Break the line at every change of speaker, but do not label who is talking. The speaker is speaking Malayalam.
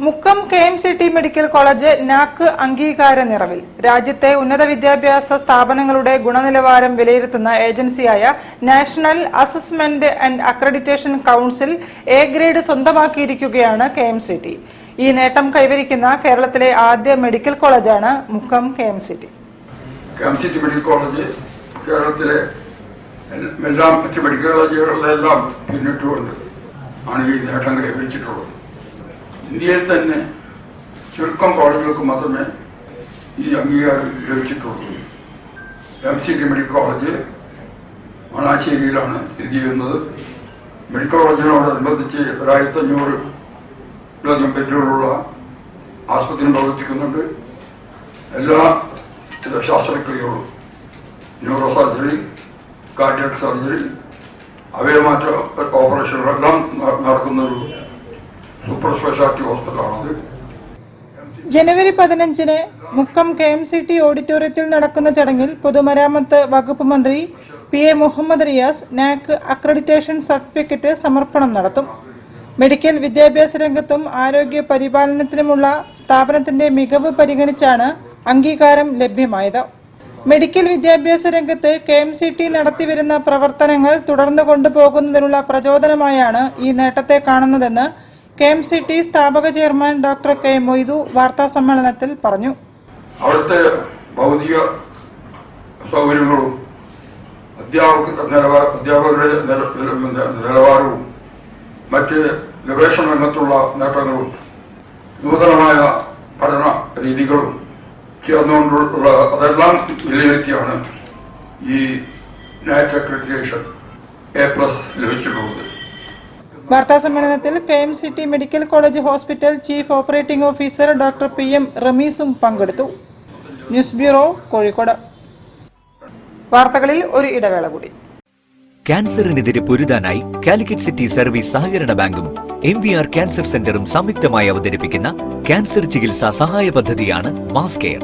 Mukkam KMCT medical college NAAC അംഗീകാര നിറവിൽ. രാജ്യത്തെ ഉന്നത വിദ്യാഭ്യാസ സ്ഥാപനങ്ങളുടെ ഗുണനിലവാരം വിലയിരുത്തുന്ന ഏജൻസിയായ National Assessment and Accreditation Council A grade സ്വന്തമാക്കിയിരിക്കുകയാണ് KMCT. ഈ നേട്ടം കൈവരിക്കുന്ന കേരളത്തിലെ ആദ്യ മെഡിക്കൽ കോളേജാണ് Mukkam KMCT.
KMCT medical college കേരളത്തിലെ എല്ലാ മറ്റ് മെഡിക്കൽ കോളേജുകളിലെല്ലാം പിന്നിട്ടുകൊണ്ട് ആണ് ഈ നേട്ടം കൈവരിച്ചിട്ടുള്ളത്. ഇന്ത്യയിൽ തന്നെ ചുരുക്കം കോളേജുകൾക്ക് മാത്രമേ ഈ അംഗീകാരം ലഭിച്ചിട്ടുള്ളൂ. KMCT മെഡിക്കൽ കോളേജ് മണാശ്ശേരിയിലാണ് സ്ഥിതി ചെയ്യുന്നത്. മെഡിക്കൽ കോളേജിനോടനുബന്ധിച്ച് 1500 ബെഡുകളുള്ള ആസ്പത്രി പ്രവർത്തിക്കുന്നുണ്ട്. എല്ലാ ശസ്ത്രക്രിയകളും, ന്യൂറോ സർജറി, കാർഡിയക് സർജറി, അവയവമാറ്റ ഓപ്പറേഷനുകളെല്ലാം നടക്കുന്ന ഒരു സൂപ്പർ സ്പെഷ്യാലിറ്റി ഹോസ്പിറ്റലാണത്.
ജനുവരി 15-ന് മുക്കം KMCT ഓഡിറ്റോറിയത്തിൽ നടക്കുന്ന ചടങ്ങിൽ പൊതുമരാമത്ത് വകുപ്പ് മന്ത്രി PA Muhammad Riyas NAAC accreditation certificate സമർപ്പണം നടത്തും. മെഡിക്കൽ വിദ്യാഭ്യാസ രംഗത്തും ആരോഗ്യ പരിപാലനത്തിനുമുള്ള സ്ഥാപനത്തിന്റെ മികവ് പരിഗണിച്ചാണ് അംഗീകാരം ലഭ്യമായത്. മെഡിക്കൽ വിദ്യാഭ്യാസ രംഗത്ത് KMCT നടത്തിവരുന്ന പ്രവർത്തനങ്ങൾ തുടർന്നു കൊണ്ടുപോകുന്നതിനുള്ള പ്രചോദനമായാണ് ഈ നേട്ടത്തെ കാണുന്നതെന്ന് KMCT സ്ഥാപക ചെയർമാൻ ഡോക്ടർ K. മൊയ്തു വാർത്താസമ്മേളനത്തിൽ പറഞ്ഞു.
അവിടുത്തെ ഭൗതിക സൗകര്യങ്ങളും അധ്യാപകരുടെ നിലവാരവും മറ്റ് ഗവേഷണ രംഗത്തുള്ള നേട്ടങ്ങളും നൂതനമായ പഠന രീതികളും ചേർന്നുകൊണ്ടുള്ള അതെല്ലാം വിലയിരുത്തിയാണ് ഈ നാക് അക്രഡിറ്റേഷൻ A+ ലഭിച്ചിട്ടുള്ളത്.
വാർത്താസമ്മേളനത്തിൽ KMCT medical college hospital chief operating officer doctor PM റമീസും പങ്കെടുത്തു. News bureau, Kozhikode. വാർത്തകളിൽ ഒരു ഇടവേള കൂടി.
ക്യാൻസറിനെതിരെ പൊരുതാനായി കാലിക്കറ്റ് സിറ്റി സർവീസ് സഹകരണ ബാങ്കും MVR ക്യാൻസർ സെന്ററും സംയുക്തമായി അവതരിപ്പിക്കുന്ന ക്യാൻസർ ചികിത്സാ സഹായ പദ്ധതിയാണ് മാസ് കെയർ.